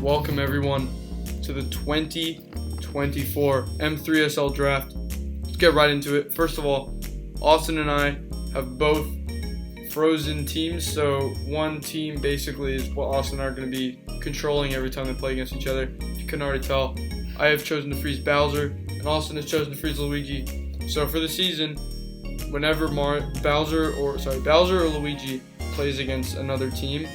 Welcome everyone to the 2024 M3Sl Draft. Let's get right into it. First of all, Austin and I have both frozen teams, so one team basically is what Austin and I are going to be controlling every time they play against each other. If you couldn't already tell, I have chosen to freeze Bowser, and Austin has chosen to freeze Luigi. So for the season, whenever Bowser or Luigi plays against another team,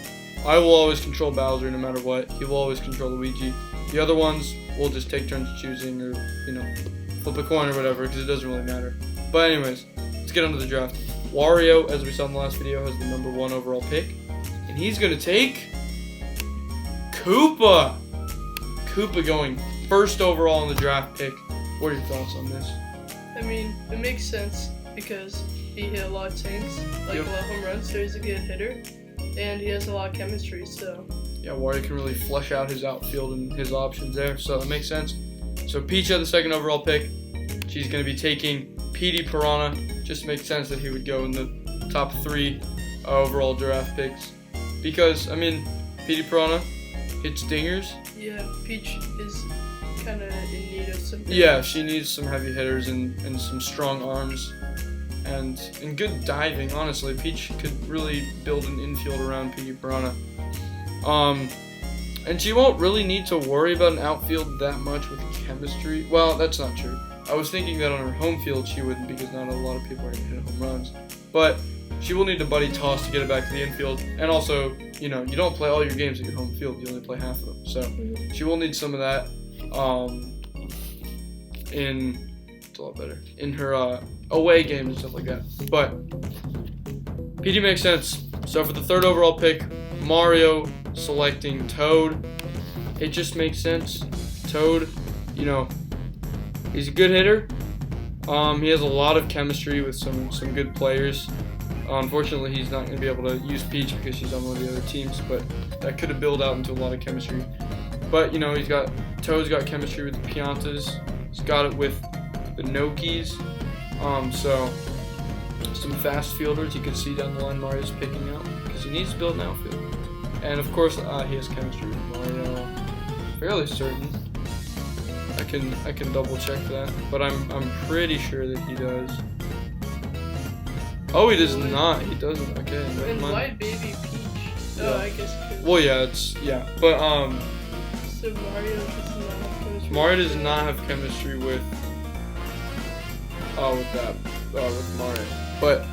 I will always control Bowser no matter what. He will always control Luigi. The other ones will just take turns choosing or, flip a coin or whatever because it doesn't really matter. But anyways, let's get on to the draft. Wario, as we saw in the last video, has the number 1 overall pick. And he's going to take Koopa. Koopa going first overall in the draft pick. What are your thoughts on this? I mean, it makes sense because he hit a lot of tanks, a lot of home runs, so he's a good hitter. And he has a lot of chemistry, so... Yeah, Wario can really flesh out his outfield and his options there, so it makes sense. So Peach had the 2nd overall pick. She's going to be taking Petey Piranha. Just makes sense that he would go in the top 3 overall draft picks. Because, Petey Piranha hits dingers. Yeah, Peach is kind of in need of some hitters. Yeah, she needs some heavy hitters and some strong arms. And good diving, honestly. Peach could really build an infield around Petey Piranha. And she won't really need to worry about an outfield that much with chemistry. Well, that's not true. I was thinking that on her home field she wouldn't, because not a lot of people are going to hit home runs. But she will need to buddy toss to get it back to the infield. And also, you don't play all your games at your home field. You only play half of them. So she will need some of that it's a lot better in her away games and stuff like that. But PD makes sense. So for the 3rd overall pick, Mario selecting Toad. It just makes sense. Toad, he's a good hitter. He has a lot of chemistry with some good players. Unfortunately, he's not going to be able to use Peach because she's on one of the other teams, but that could have built out into a lot of chemistry. But Toad's got chemistry with the Piantas. He's got it with the Nokis. So some fast fielders you can see down the line Mario's picking out because he needs to build an outfield. And of course, he has chemistry with Mario. Fairly certain. I can double check that, but I'm pretty sure that he does. Oh, he does not. He doesn't. Okay. And why baby Peach? Yeah. Oh, I guess because. Well, but So Mario does not have chemistry. Mario does not have chemistry with Mario. But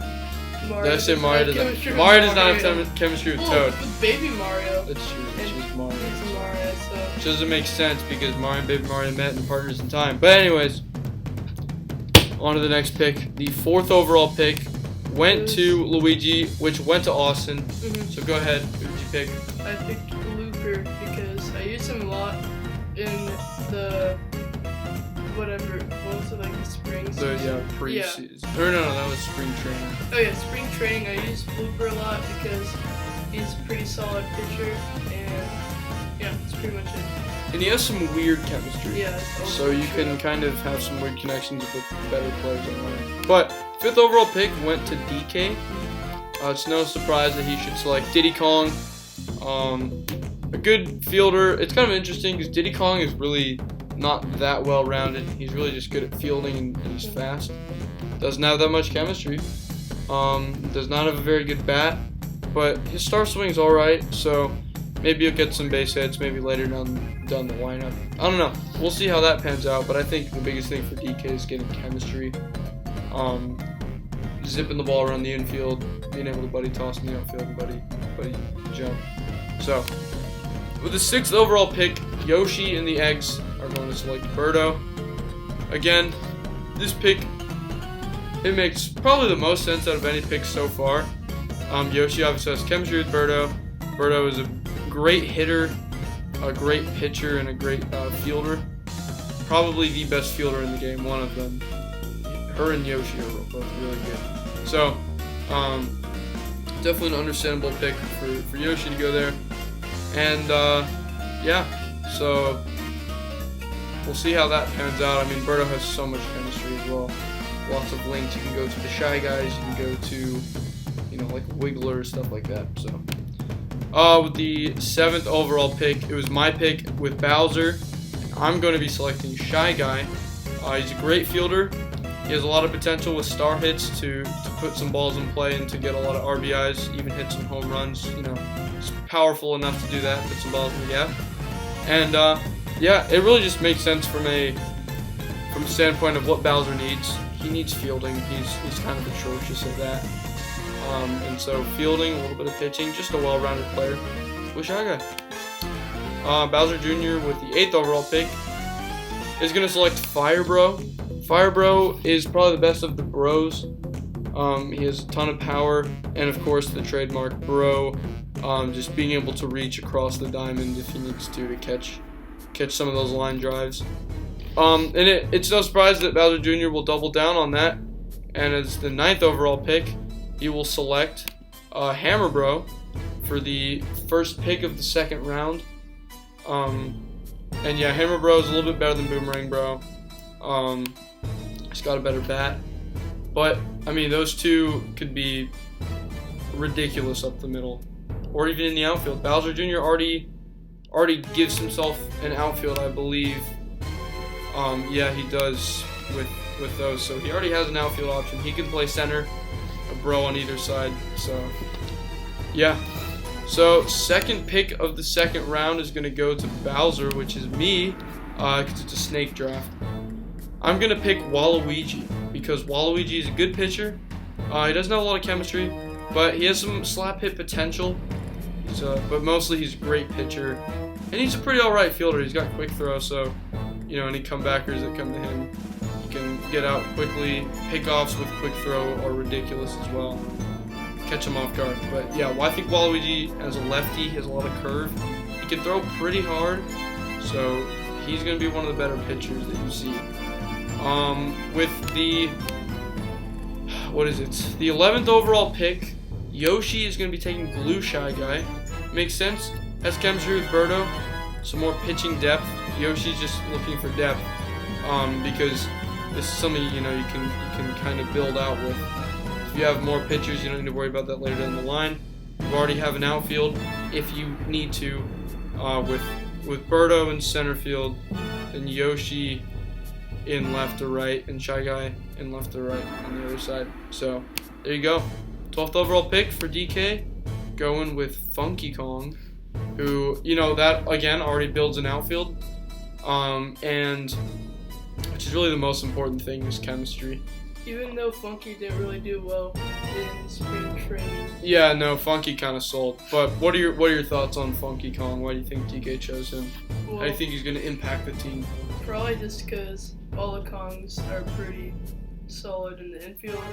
did I say Mario doesn't? Mario does not have chemistry with Toad. With baby Mario. That's true. It's just Mario. It's Mario, so. Which doesn't make sense because Mario and Baby Mario met and partners in time. But anyways, on to the next pick. The 4th overall pick went to Luigi, which went to Austin. So go ahead. Who did you pick? I picked Looper because I use him a lot in the what was it, like the spring season? Pre-season. Or no, that was spring training. Oh yeah, spring training. I use Looper a lot because he's a pretty solid pitcher, and yeah, that's pretty much it. And he has some weird chemistry. Yeah. So you can kind of have some weird connections with better players online. But 5th overall pick went to DK. It's no surprise that he should select Diddy Kong. A good fielder. It's kind of interesting because Diddy Kong is really not that well rounded. He's really just good at fielding and he's fast. Doesn't have that much chemistry. Does not have a very good bat, but his star swing's alright, so maybe you'll get some base hits maybe later down the lineup. I don't know. We'll see how that pans out, but I think the biggest thing for DK is getting chemistry. Zipping the ball around the infield, being able to buddy toss in the outfield and buddy jump. So, with the 6th overall pick, Yoshi and the Eggs are going to select Birdo. Again, this pick, it makes probably the most sense out of any pick so far. Yoshi obviously has chemistry with Birdo. Birdo is a great hitter, a great pitcher, and a great fielder. Probably the best fielder in the game, one of them. Her and Yoshi are both really good. So, definitely an understandable pick for Yoshi to go there. And, so we'll see how that pans out. Birdo has so much chemistry as well. Lots of links. You can go to the Shy Guys. You can go to, like Wiggler, stuff like that. So With the 7th overall pick, it was my pick with Bowser. I'm going to be selecting Shy Guy. He's a great fielder. He has a lot of potential with star hits to put some balls in play and to get a lot of RBIs, even hit some home runs. You know, he's powerful enough to do that, put some balls in the gap. And yeah, it really just makes sense from the standpoint of what Bowser needs. He needs fielding. He's kind of atrocious at that. And so fielding, a little bit of pitching, just a well-rounded player. With Shy Guy. Bowser Jr. with the 8th overall pick is going to select Fire Bro. Fire Bro is probably the best of the bros. He has a ton of power, and of course the trademark bro, just being able to reach across the diamond if he needs to catch some of those line drives. And it's no surprise that Bowser Jr. will double down on that, and as the 9th overall pick, he will select Hammer Bro for the first pick of the 2nd round. And yeah, Hammer Bro is a little bit better than Boomerang Bro. He's got a better bat. But, I mean, those two could be ridiculous up the middle. Or even in the outfield. Bowser Jr. already gives himself an outfield, I believe. Yeah, he does with those. So he already has an outfield option. He can play center, a bro on either side. So, yeah. So, 2nd pick of the 2nd round is going to go to Bowser, which is me, because it's a snake draft. I'm going to pick Waluigi, because Waluigi is a good pitcher. He doesn't have a lot of chemistry, but he has some slap hit potential. But mostly he's a great pitcher. And he's a pretty alright fielder. He's got quick throw, so, you know, any comebackers that come to him, he can get out quickly. Pickoffs with quick throw are ridiculous as well. Catch him off guard. But yeah, well, I think Waluigi, as a lefty, has a lot of curve. He can throw pretty hard, so he's going to be one of the better pitchers that you see. With the, the 11th overall pick, Yoshi is going to be taking Blue Shy Guy. Makes sense. Has chemistry with Birdo. Some more pitching depth. Yoshi's just looking for depth, because this is something, you know, you can kind of build out with. If you have more pitchers, you don't need to worry about that later down the line. You already have an outfield if you need to, with Birdo in center field, and Yoshi in left or right, and Shy Guy in left or right on the other side. So there you go. 12th overall pick for DK, going with Funky Kong, who, you know, that again already builds an outfield, and which is really the most important thing is chemistry. Even though Funky didn't really do well in spring training. Yeah, no, Funky kind of sold. But what are your thoughts on Funky Kong? Why do you think DK chose him? Well, How do you think he's going to impact the team? Probably just because all the Kongs are pretty solid in the infield.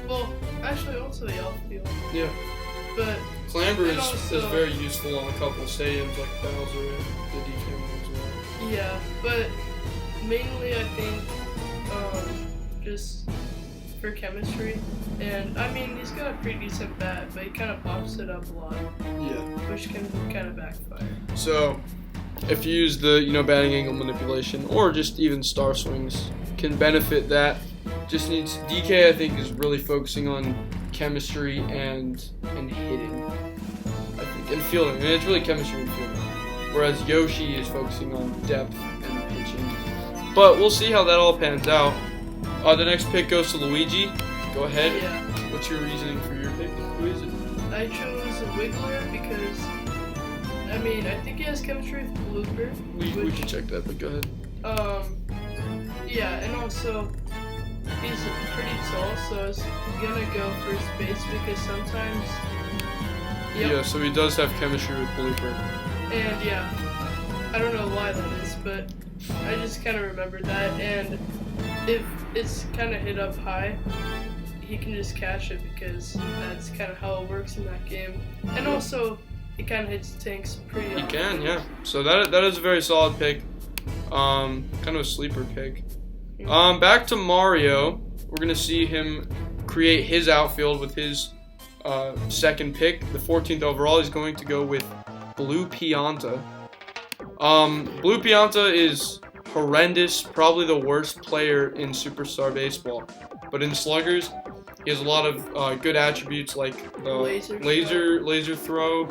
Well, actually also the outfield. Yeah. But Clamber is also, very useful on a couple stadiums like Bowser and the DK one as well. Yeah, but mainly I think just for chemistry. And I mean, he's got a pretty decent bat, but he kind of pops it up a lot. Yeah. Which can kind of backfire. So, if you use the, you know, batting angle manipulation or just even star swings, can benefit that. Just needs DK, I think, is really focusing on chemistry and hitting, I think, and fielding. And it's really chemistry and fielding. Whereas Yoshi is focusing on depth and pitching. But we'll see how that all pans out. The next pick goes to Luigi. Go ahead. Yeah. What's your reasoning for your pick? Who is it? I chose a Wiggler because, I mean, I think he has chemistry with Blooper. We can check that, but go ahead. Yeah, and also, he's pretty tall, so I was gonna go first base because sometimes. Yep. Yeah, so he does have chemistry with Blooper. And yeah, I don't know why that is, but I just kind of remembered that. And if it's kind of hit up high, he can just catch it because that's kind of how it works in that game. And also, he kind of hits tanks pretty often. He can, yeah. So that is a very solid pick. Kind of a sleeper pick. Back to Mario. We're going to see him create his outfield with his second pick. The 14th overall, he's going to go with Blue Pianta. Blue Pianta is horrendous, probably the worst player in Superstar Baseball. But in Sluggers, he has a lot of good attributes like the laser throw,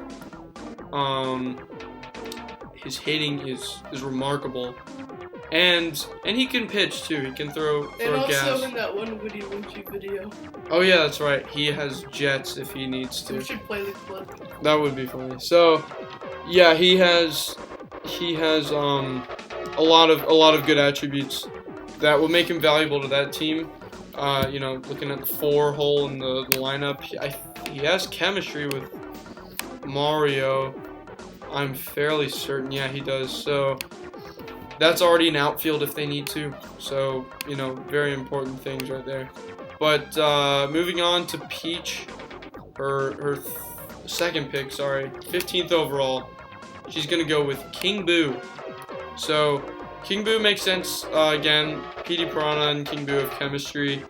His hitting is remarkable, and he can pitch too. He can throw And also gas. in that one Woody Winky video. Oh yeah, that's right. He has jets if he needs to. We should play the clip. That would be funny. So, yeah, he has a lot of good attributes that will make him valuable to that team. Looking at the 4 hole in the lineup, he has chemistry with Mario. I'm fairly certain. Yeah, he does. So that's already an outfield if they need to. So, very important things right there. But moving on to Peach, her second pick, 15th overall. She's going to go with King Boo. So, King Boo makes sense. Again, PD Piranha and King Boo have chemistry.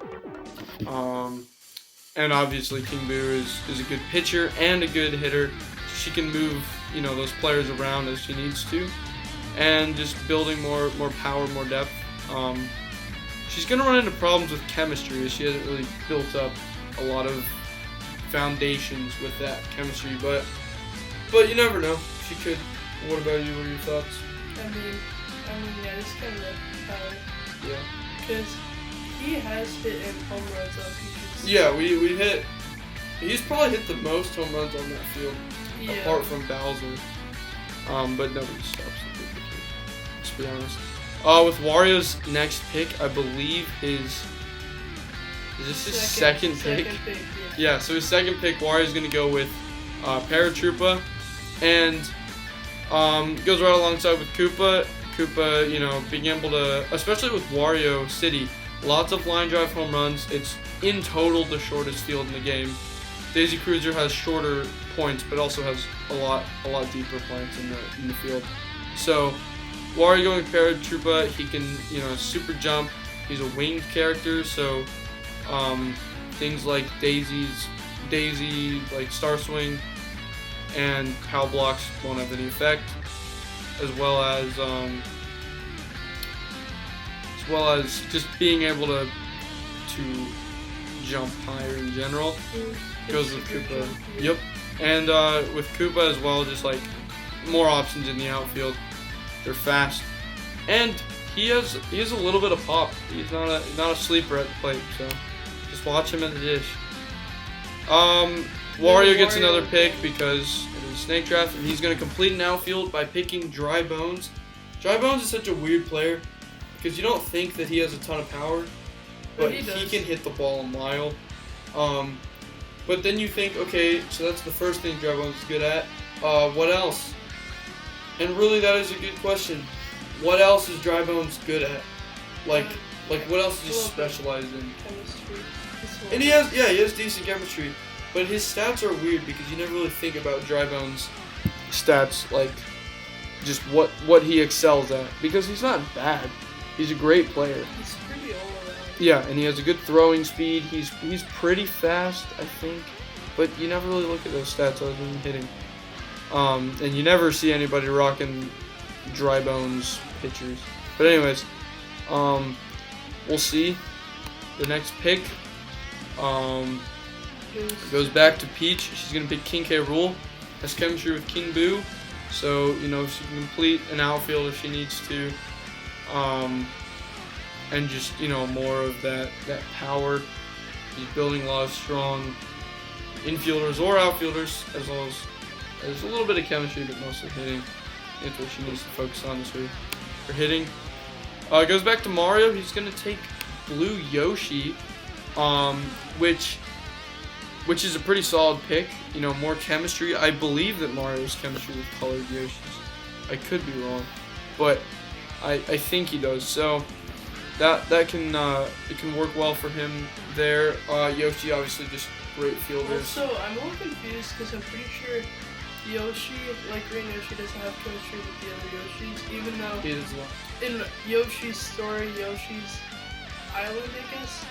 And obviously King Boo is a good pitcher and a good hitter. She can move, those players around as she needs to. And just building more power, more depth. She's going to run into problems with chemistry as she hasn't really built up a lot of foundations with that chemistry. But you never know. She could. What about you? What are your thoughts? I mean, yeah, it's kind of power. Yeah. Because he has hit in home runs on Peaches. Yeah, we hit. He's probably hit the most home runs on that field, apart from Bowser. But nobody stops the big kid. Let's be honest. With Wario's next pick, I believe is this his second pick? Yeah, so his second pick, Wario's gonna go with Paratroopa, and goes right alongside with Koopa. Koopa, being able to, especially with Wario City, lots of line drive home runs. It's in total the shortest field in the game. Daisy Cruiser has shorter points, but also has a lot deeper points in the field. So Wario going with Paratroopa, he can super jump. He's a winged character, so things like Daisy like Star Swing and Pow Blocks won't have any effect, as well as just being able to jump higher in general. Goes with Koopa. Yep. And with Koopa as well, just like more options in the outfield. They're fast, and he has a little bit of pop. He's not a sleeper at the plate, so just watch him at the dish. Wario gets another pick because it is Snake Draft, and he's going to complete an outfield by picking Dry Bones. Dry Bones is such a weird player because you don't think that he has a ton of power, but he can hit the ball a mile. But then you think, okay, so that's the first thing Dry Bones is good at. What else? And really, that is a good question. What else is Dry Bones good at? Like what else does he specialize in? Chemistry. And he has decent chemistry, but his stats are weird because you never really think about Dry Bones' stats, like just what he excels at, because he's not bad. He's a great player. He's pretty all around. Yeah, and he has a good throwing speed. He's pretty fast, I think, but you never really look at those stats other than hitting. And you never see anybody rocking Dry Bones pitchers. But anyways, we'll see. The next pick goes back to Peach. She's going to pick King K. Rool. Has chemistry with King Boo. So, she can complete an outfield if she needs to. And just, more of that power. She's building a lot of strong infielders or outfielders, as well as there's a little bit of chemistry, but mostly hitting. That's what she needs to focus on is her hitting. Goes back to Mario. He's going to take Blue Yoshi, which is a pretty solid pick. More chemistry. I believe that Mario has chemistry with colored Yoshis. I could be wrong, but I think he does. So that can it can work well for him there. Yoshi obviously just great fielders. Also, I'm a little confused because I'm pretty sure Yoshi, like Green Yoshi, doesn't have chemistry with the other Yoshis, even though He is well. in Yoshi's story, Yoshi's Island, I guess,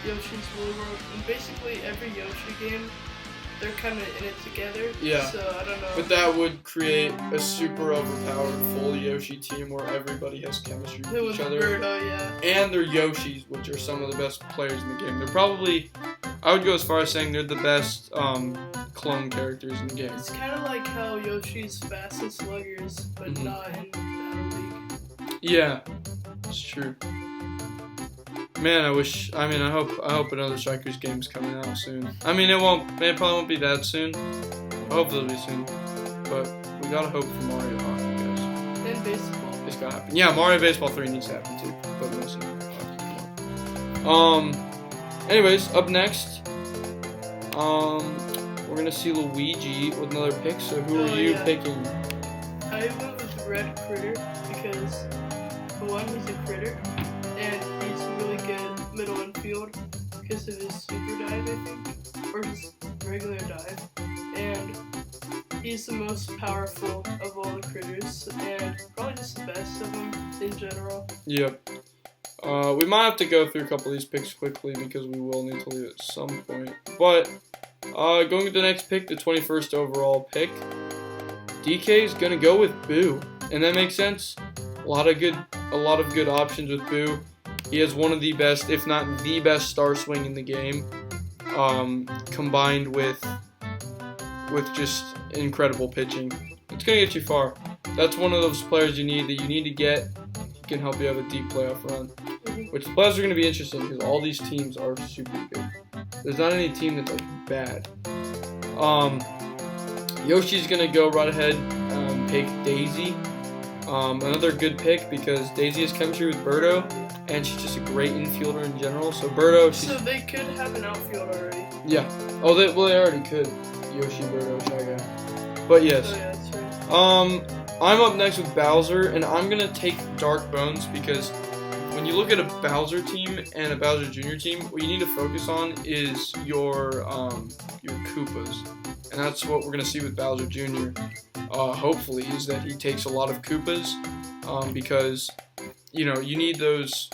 Yoshi's Woolly World, and basically every Yoshi game they're kind of in it together. Yeah. So I don't know. But that would create a super overpowered full Yoshi team where everybody has chemistry with each other. Birdo, yeah. And they're Yoshis, which are some of the best players in the game. They're probably, I would go as far as saying they're the best clone characters in the game. It's kind of like how Yoshi's fast and sluggers, but not in Battle League. Yeah, it's true. Man, I hope another Strikers game is coming out soon. I mean, it probably won't be that soon. Hopefully it'll be soon. But we gotta hope for Mario Hockey, guys. And baseball. It's gotta happen. Yeah, Mario Baseball 3 needs to happen too. But mostly hockey. Anyways, up next, we're gonna see Luigi with another pick. So who are you picking? I went with Red Critter because, for one, he's a critter, and he's really good middle infield because of his super dive, I think, or his regular dive, and he's the most powerful of all the critters, and probably just the best of them in general. Yep. We might have to go through a couple of these picks quickly because we will need to leave at some point. But going with the next pick, the 21st overall pick, DK is gonna go with Boo, and that makes sense. A lot of good options with Boo. He has one of the best, if not the best, star swing in the game, combined with just incredible pitching. It's gonna get you far. That's one of those players you need to get. He can help you have a deep playoff run. Which the playoffs are gonna be interesting because all these teams are super good. There's not any team that's like bad. Yoshi's gonna go right ahead, pick Daisy. Another good pick because Daisy has chemistry with Birdo, and she's just a great infielder in general. So Birdo, So they could have an outfield already. Yeah. Oh, they already could. Yoshi, Birdo, Shy Guy. But yes. Oh, yeah, that's right. I'm up next with Bowser, and I'm gonna take Dark Bones because when you look at a Bowser team and a Bowser Jr. team, what you need to focus on is your Koopas, and that's what we're gonna see with Bowser Jr. Hopefully, is that he takes a lot of Koopas, because you need those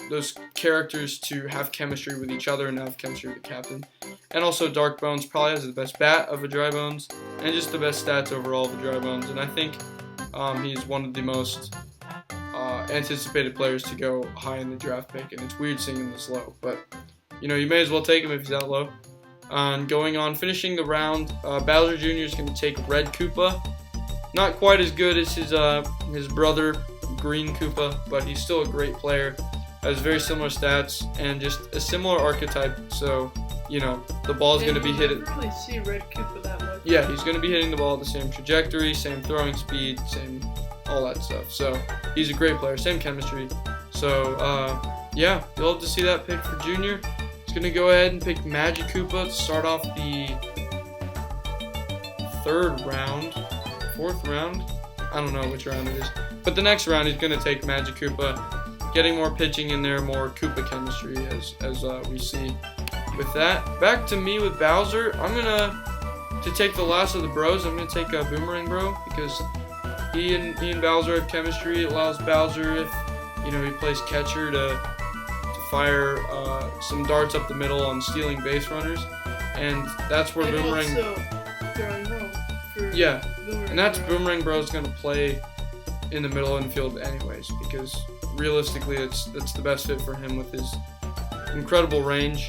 characters to have chemistry with each other and have chemistry with the captain. And also, Dark Bones probably has the best bat of a Dry Bones and just the best stats overall of a Dry Bones, and I think he's one of the most anticipated players to go high in the draft pick, and it's weird seeing him this low, but you may as well take him if he's that low. Going on, finishing the round, Bowser Jr. is going to take Red Koopa. Not quite as good as his brother, Green Koopa, but he's still a great player. Has very similar stats and just a similar archetype, so the ball's going to be hit. You don't really see Red Koopa that much. Yeah, he's going to be hitting the ball at the same trajectory, same throwing speed, same all that stuff. So he's a great player, same chemistry. So yeah, you'll have to see that pick for Junior. He's going to go ahead and pick Magic Koopa to start off the fourth round. I don't know which round it is. But the next round, he's going to take Magic Koopa, getting more pitching in there, more Koopa chemistry as we see. With that, back to me with Bowser. I'm to take the last of the bros. I'm gonna take a Boomerang Bro because he and Bowser have chemistry. It allows Bowser, if he plays catcher, to fire some darts up the middle on stealing base runners, and that's where Boomerang. Also throwing home for Boomerang, and that's Bro. Boomerang Bro's gonna play in the middle infield anyways because realistically, that's the best fit for him with his incredible range.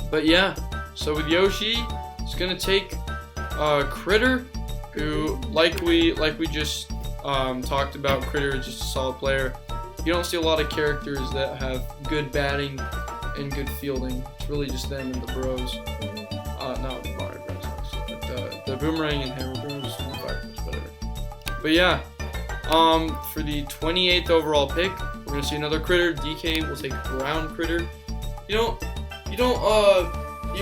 But yeah, so with Yoshi, he's gonna take Critter, who like we just talked about. Critter is just a solid player. You don't see a lot of characters that have good batting and good fielding. It's really just them and the Bros. Not the Mario Bros, obviously, but the Boomerang and Hammer Bros and the Fire Bros, whatever. But yeah, for the 28th overall pick, we're gonna see another Critter. DK will take Brown Critter. You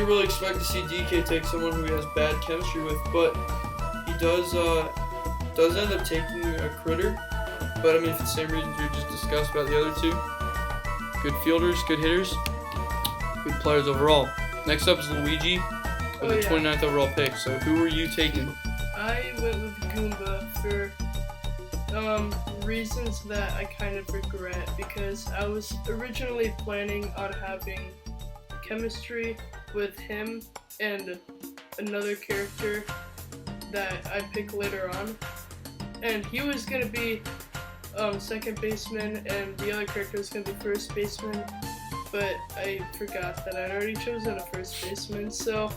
really expect to see DK take someone who he has bad chemistry with, but he does end up taking a Critter. But I mean, for the same reasons we just discussed about the other two, good fielders, good hitters, good players overall. Next up is Luigi with the 29th overall pick. So who are you taking? I went with Goomba for reasons that I kind of regret because I was originally planning on having chemistry with him and another character that I pick later on. And he was gonna be second baseman, and the other character was gonna be first baseman. But I forgot that I'd already chosen a first baseman, so.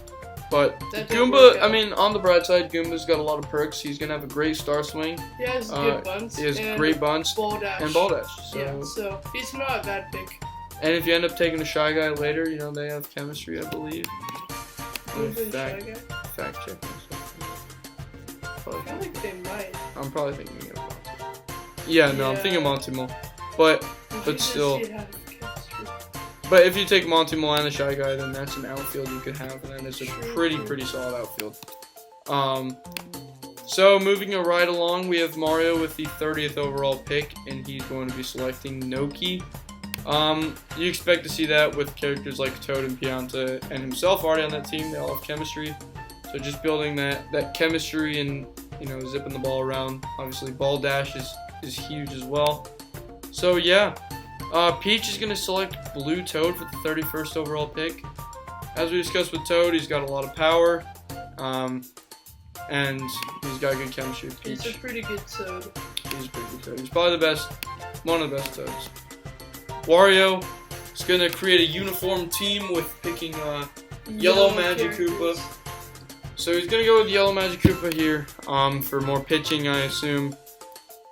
But That didn't work Goomba, out. I mean, on the bright side, Goomba's got a lot of perks. He's gonna have a great star swing. He has good bunts. He has and great bunts ball dash. and ball dash. So. Yeah, so he's not a bad pick. And if you end up taking a Shy Guy later, you know, they have chemistry, I believe. Goomba and Shy Guy? Fact check myself. I feel like they might. I'm probably thinking of Monty. Yeah, no, I'm Yeah. thinking Monty But But still. chemistry. But if you take Monty and the Shy Guy, then that's an outfield you could have, and then it's a True. pretty solid outfield. So moving right along, we have Mario with the 30th overall pick, and he's going to be selecting Noki. You expect to see that with characters like Toad and Pianta and himself already on that team. They all have chemistry. So just building that chemistry and, you know, zipping the ball around. Obviously, ball dash is huge as well. So yeah, Peach is going to select Blue Toad for the 31st overall pick. As we discussed with Toad, he's got a lot of power, and he's got good chemistry with Peach. He's a pretty good Toad. He's a pretty good Toad. He's probably the best, one of the best Toads. Wario is going to create a uniform team with picking Yellow Magic characters. Koopa. So he's going to go with Yellow Magic Koopa here for more pitching, I assume.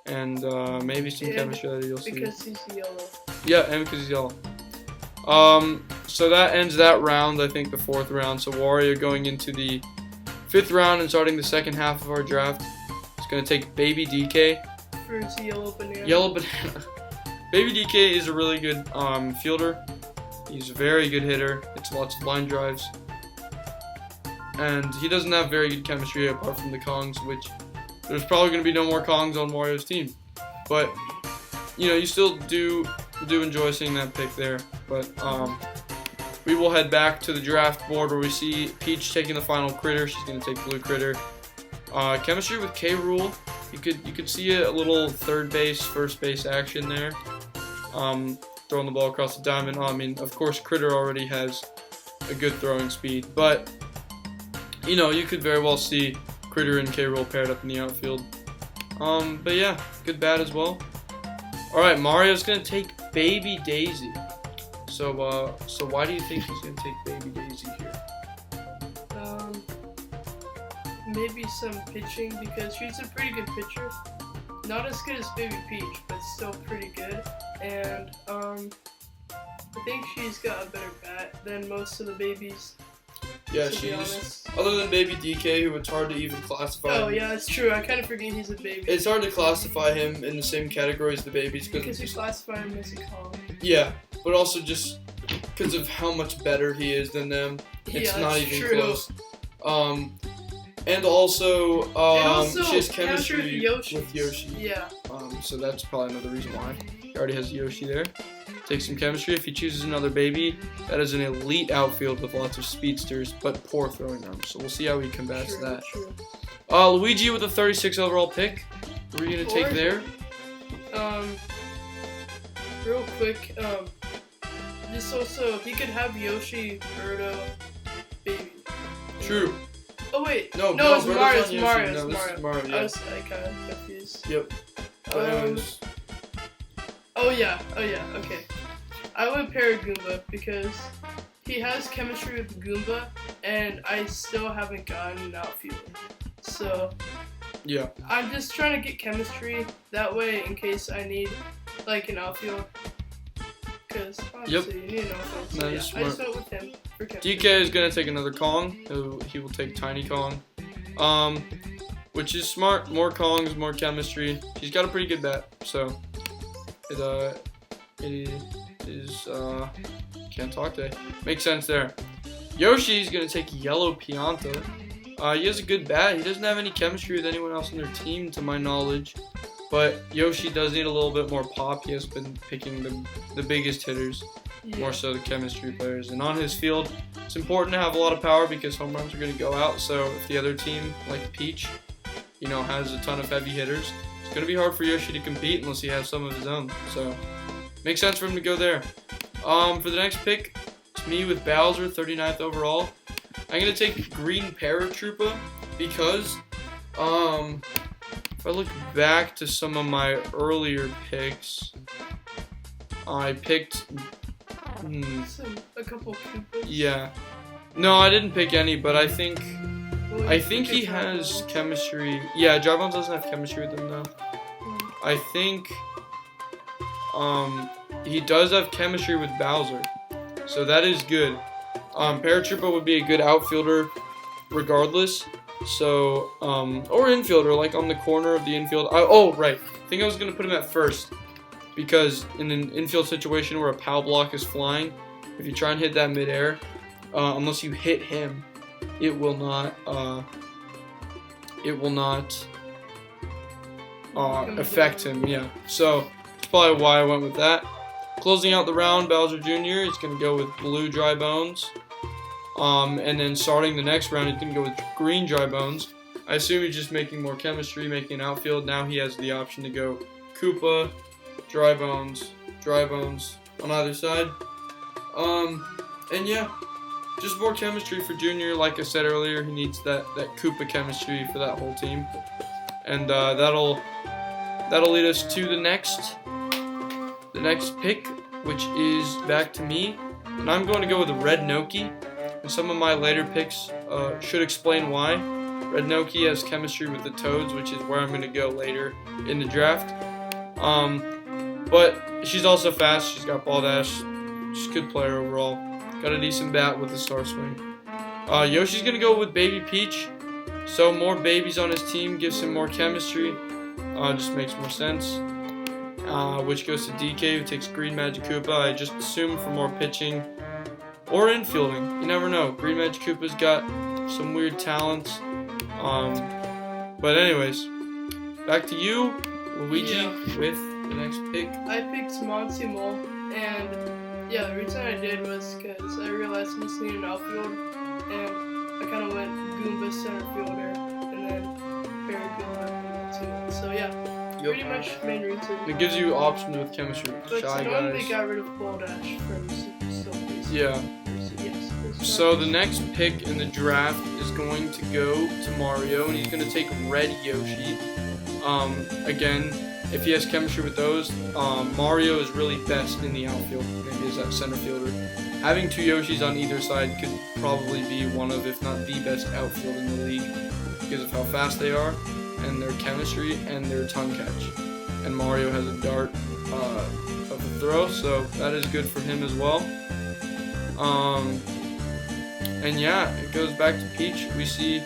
And maybe some And chemistry that you'll see. Because he's yellow. Yeah, and because he's yellow. So that ends that round, I think the 4th round. So Wario going into the 5th round and starting the second half of our draft. It's going to take Baby DK. For his yellow banana. Yellow Banana. Baby DK is a really good fielder. He's a very good hitter. It's lots of line drives. And he doesn't have very good chemistry apart from the Kongs, which there's probably going to be no more Kongs on Wario's team. But, you know, you still do enjoy seeing that pick there. But we will head back to the draft board where we see Peach taking the final critter. She's going to take Blue Critter. Chemistry with K. Rool. You could see a little third base, first base action there. Throwing the ball across the diamond. I mean, of course, Critter already has a good throwing speed, but you know, you could very well see Critter and K. Rool paired up in the outfield. But yeah, good bat as well. All right, Mario's gonna take Baby Daisy. So why do you think he's gonna take Baby Daisy here? Maybe some pitching because she's a pretty good pitcher. Not as good as Baby Peach, but still pretty good. And I think she's got a better bat than most of the babies. Yeah, to be honest. Other than Baby DK, who it's hard to even classify. Oh yeah, that's true. I kind of forget he's a baby. It's hard to classify him in the same category as the babies Because we classify him as a Kong. Yeah, but also just because of how much better he is than them. It's Yeah, not that's even true. close. And also, also she has chemistry chemistry with with Yoshi. Yeah. So that's probably another reason why. He already has Yoshi there. Takes some chemistry. If he chooses another baby, that is an elite outfield with lots of speedsters, but poor throwing arms. So we'll see how he combats that. True. Luigi with the 36th overall pick. What are you going to take there? Real quick, just also, he could have Yoshi, Birdo, Baby. True. Oh wait, No, it's Birdo's Mario, on it's Yoshi. Mario, No, it's this Mario. is Mario, yeah. I was kind of confused. Yep. But anyways, Oh yeah, okay. I would pair Goomba because he has chemistry with Goomba, and I still haven't gotten an outfielder. So yeah. I'm just trying to get chemistry that way in case I need like an outfield. Because obviously you need an outfield. So No, yeah, you're I smart. just went with him for chemistry. DK is going to take another Kong. He will take Tiny Kong. Which is smart. More Kongs, more chemistry. He's got a pretty good bat. So, it is, can't talk today. Makes sense there. Yoshi's going to take Yellow Pianta. He has a good bat. He doesn't have any chemistry with anyone else on their team, to my knowledge. But Yoshi does need a little bit more pop. He has been picking the biggest hitters, Yeah. more so the chemistry players. And on his field, it's important to have a lot of power because home runs are going to go out. So if the other team, like Peach, you know, has a ton of heavy hitters, it's going to be hard for Yoshi to compete unless he has some of his own. So makes sense for him to go there. For the next pick, it's me with Bowser, 39th overall. I'm gonna take green paratrooper because if I look back to some of my earlier picks, I picked a couple Koopas. yeah. No, I didn't pick any, but I think Well, he has chemistry. Yeah, Dry Bones doesn't have chemistry with him though. I think he does have chemistry with Bowser, so that is good. Paratrooper would be a good outfielder regardless. So or infielder, like on the corner of the infield. Oh right, I think I was gonna put him at first because in an infield situation where a POW block is flying, if you try and hit that midair, unless you hit him, it will not affect him. Yeah, so that's probably why I went with that. Closing out the round, Bowser Jr. is going to go with blue Dry Bones. And then starting the next round, he's going to go with green Dry Bones. I assume he's just making more chemistry, making an outfield. Now he has the option to go Koopa, Dry Bones on either side. And yeah, just more chemistry for Junior. Like I said earlier, he needs that Koopa chemistry for that whole team. And that'll lead us to the next pick, which is back to me. And I'm going to go with a Red Noki. And some of my later picks should explain why. Red Noki has chemistry with the Toads, which is where I'm going to go later in the draft. But she's also fast. She's got ball dash. She's a good player overall. Got a decent bat with the Star Swing. Yoshi's going to go with Baby Peach. So more babies on his team gives him more chemistry. Just makes more sense. Which goes to DK, who takes Green Magic Koopa. I just assume for more pitching or infielding. You never know. Green Magic Koopa's got some weird talents. But anyways, back to you, Luigi, with the next pick. I picked M3Sl, and yeah, the reason I did was because I realized I just needed an outfield, and I kind of went Goomba center fielder, and then Barry Goomba too. So yeah, pretty much main reason. It gives you options with chemistry with But Shy knowing Guys. they got rid of Ball Dash from Still Yeah. Yes. So the next pick in the draft is going to go to Mario, and he's going to take Red Yoshi. Again, if he has chemistry with those, Mario is really best in the outfield, maybe as that center fielder. Having two Yoshis on either side could probably be one of, if not the best outfield in the league because of how fast they are, and their chemistry, and their tongue catch. And Mario has a dart of a throw, so that is good for him as well. And yeah, it goes back to Peach. We see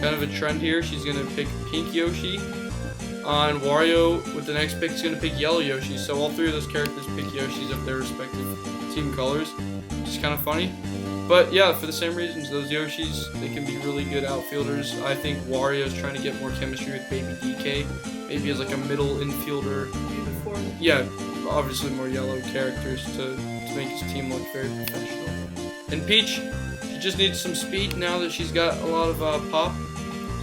kind of a trend here. She's going to pick Pink Yoshi. And Wario, with the next pick, is going to pick Yellow Yoshi. So all three of those characters pick Yoshis of their respective team colors, which is kind of funny. But yeah, for the same reasons, those Yoshis, they can be really good outfielders. I think Wario's trying to get more chemistry with Baby DK. Maybe as like a middle infielder. Uniform. Yeah, obviously more yellow characters to make his team look very professional. And Peach, she just needs some speed now that she's got a lot of pop.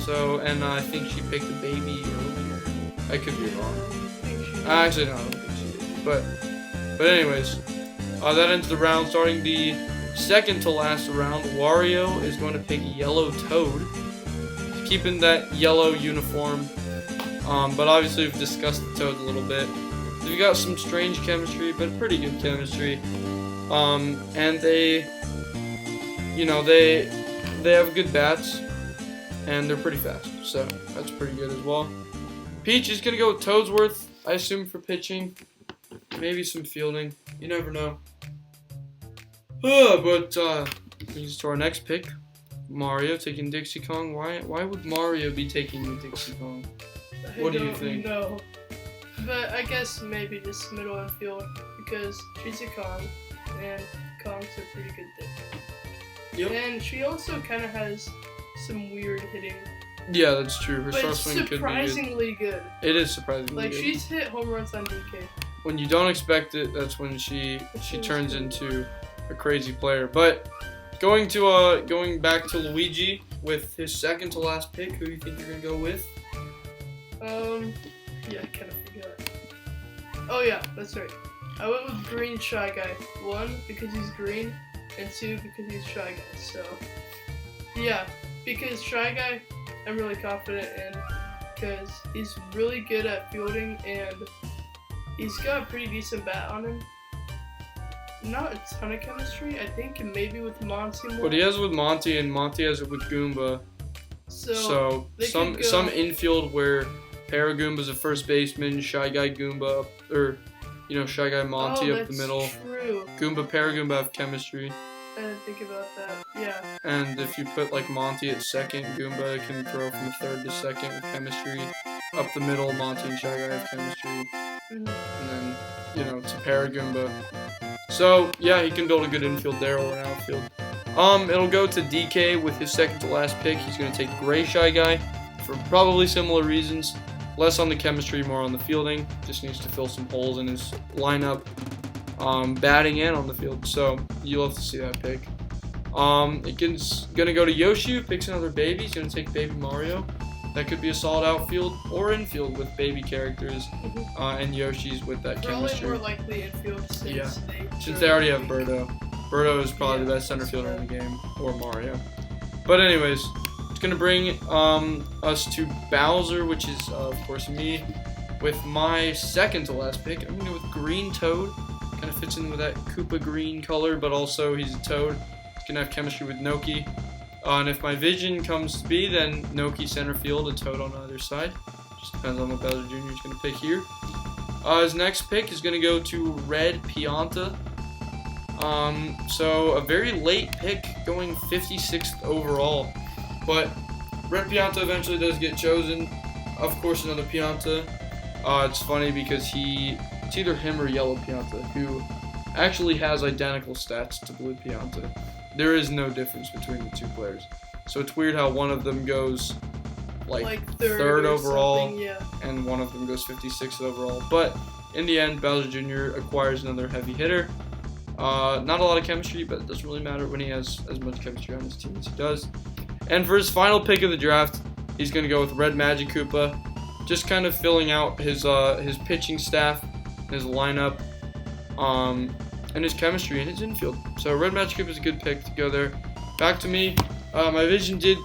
So, and I think she picked a baby earlier. I could be wrong. Actually, no, I don't think she did. But anyways, that ends the round. Starting the second to last round, Wario is going to pick Yellow Toad, keeping that yellow uniform. But obviously, we've discussed the Toads a little bit. They've got some strange chemistry, but pretty good chemistry. And they have good bats, and they're pretty fast, so that's pretty good as well. Peach is gonna go with Toadsworth, I assume, for pitching, maybe some fielding. You never know. But brings us to our next pick, Mario taking Dixie Kong. Why would Mario be taking Dixie Kong? What do you think? No, but I guess maybe just middle infield because she's a Kong, and Kong's a pretty good thing. Yep. And she also kind of has some weird hitting. Yeah, that's true. Her But star it's swing could be surprisingly good. It is surprisingly Like good. she's hit home runs on DK. When you don't expect it, that's when she turns into a crazy player. But going back to Luigi with his second to last pick, who do you think you're gonna go with? Yeah, I kind of forgot. Oh yeah, that's right. I went with Green Shy Guy. 1, because he's green, and 2, because he's Shy Guy. So Yeah, because Shy Guy, I'm really confident in because he's really good at fielding and he's got a pretty decent bat on him. Not a ton of chemistry, I think maybe with Monty more. But he has it with Monty, and Monty has it with Goomba. So some infield where Paragoomba's a first baseman, Shy Guy Goomba, or Shy Guy Monty up the middle. True. Goomba Paragoomba have chemistry. I didn't think about that. Yeah. And if you put like Monty at second, Goomba can throw from third to second with chemistry. Up the middle, Monty and Shy Guy have chemistry. Mhm. And then, to Paragoomba. So, yeah, he can build a good infield there or an outfield. It'll go to DK with his second to last pick. He's going to take Gray Shy Guy for probably similar reasons. Less on the chemistry, more on the fielding. Just needs to fill some holes in his lineup. Batting and on the field. So, you'll have to see that pick. It's going to go to Yoshi, who picks another baby. He's going to take Baby Mario. That could be a solid outfield or infield with baby characters, and Yoshi's with that chemistry. Probably more likely infield since they already have Birdo. Birdo is probably the best center fielder in the game, or Mario. But anyways, it's going to bring us to Bowser, which is, of course, me. With my second to last pick, I'm going to go with Green Toad. Kind of fits in with that Koopa green color, but also he's a Toad. He's going to have chemistry with Noki. And if my vision comes to be, then Noki center field, a Toad on either side. Just depends on what Bowser Jr. is going to pick here. His next pick is going to go to Red Pianta. So a very late pick, going 56th overall. But Red Pianta eventually does get chosen. Of course, another Pianta. It's funny because it's either him or Yellow Pianta, who actually has identical stats to Blue Pianta. There is no difference between the two players. So it's weird how one of them goes like third overall, and one of them goes 56th overall. But in the end, Bowser Jr. acquires another heavy hitter. Not a lot of chemistry, but it doesn't really matter when he has as much chemistry on his team as he does. And for his final pick of the draft, he's going to go with Red Magic Koopa. Just kind of filling out his pitching staff, his lineup. And his chemistry and his infield. So Red Magic Koopa is a good pick to go there. Back to me. My vision did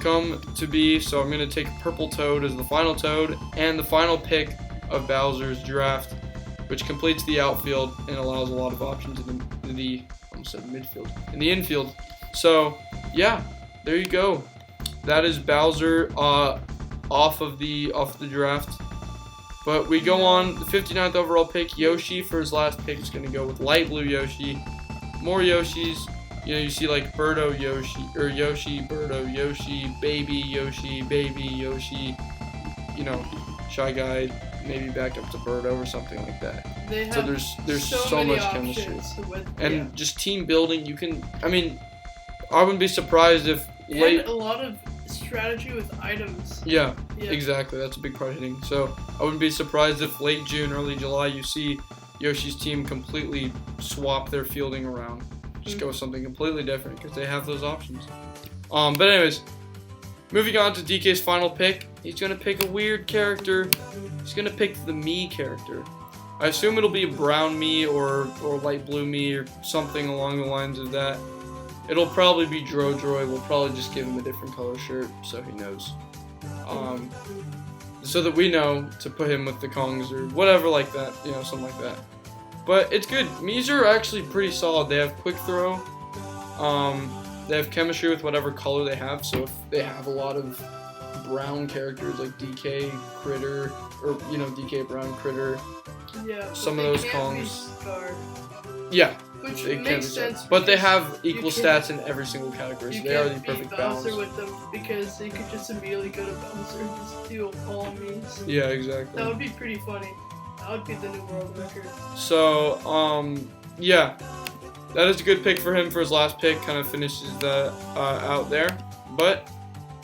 come to be, so I'm going to take Purple Toad as the final Toad and the final pick of Bowser's draft, which completes the outfield and allows a lot of options in the infield. So yeah, there you go. That is Bowser off of the draft. But we go on, the 59th overall pick, Yoshi for his last pick is going to go with Light Blue Yoshi. More Yoshis. You see like Birdo Yoshi, or Yoshi, Birdo Yoshi, Baby Yoshi, Shy Guy, maybe back up to Birdo or something like that. So there's so much chemistry. Just team building, I wouldn't be surprised if a lot of strategy with items. Yeah, exactly. That's a big part of hitting. So I wouldn't be surprised if late June, early July, you see Yoshi's team completely swap their fielding around. Just go with something completely different because they have those options. But anyways, moving on to DK's final pick. He's going to pick a weird character. He's going to pick the Mii character. I assume it'll be a brown Mii or light blue Mii or something along the lines of that. It'll probably be Drodroid. We'll probably just give him a different color shirt so he knows. So that we know to put him with the Kongs or whatever like that, something like that. But it's good. Miis are actually pretty solid. They have quick throw. They have chemistry with whatever color they have. So if they have a lot of brown characters like DK, Critter, or DK Brown, Critter, some of those Kongs. Yeah. Which makes sense. But they have equal stats in every single category, so they are the perfect balance. You can't beat Bowser with them because they could just immediately go to Bowser and just do all means. Yeah, exactly. That would be pretty funny. That would be the new world record. So, yeah. That is a good pick for him for his last pick. Kind of finishes that out there. But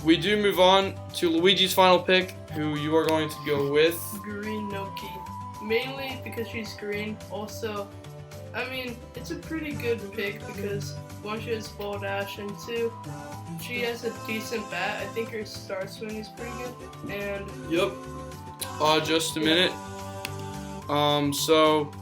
we do move on to Luigi's final pick, who you are going to go with. Green Noki. Mainly because she's green. Also, it's a pretty good pick because one, she has Ball Dash, and two, she has a decent bat. I think her start swing is pretty good. And yep. Just a minute. So,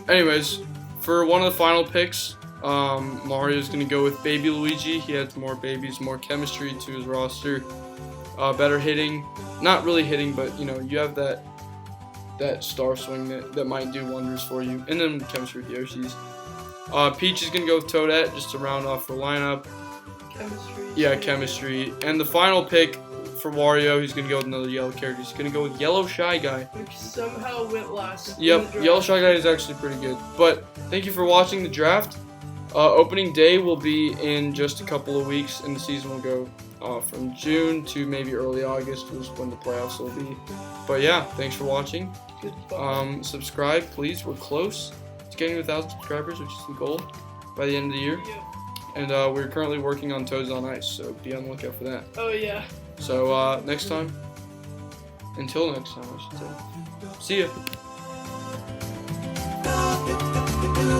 anyways, for one of the final picks, Mario's going to go with Baby Luigi. He adds more babies, more chemistry to his roster. Better hitting. Not really hitting, but, you have that star swing that might do wonders for you. And then chemistry with Yoshi's. Peach is going to go with Toadette just to round off her lineup. Chemistry. Yeah, chemistry. And the final pick for Wario, he's going to go with another yellow character. He's going to go with Yellow Shy Guy. Which somehow went last. Yep, Yellow Shy Guy is actually pretty good. But thank you for watching the draft. Opening day will be in just a couple of weeks, and the season will go from June to maybe early August is when the playoffs will be. But yeah, thanks for watching. Goodbye. Subscribe, please. We're close to getting 1,000 subscribers, which is the goal by the end of the year. Yeah. And we're currently working on Toads on Ice, so be on the lookout for that. Oh yeah. So next time, until next time, I should say. See ya. Da da da da.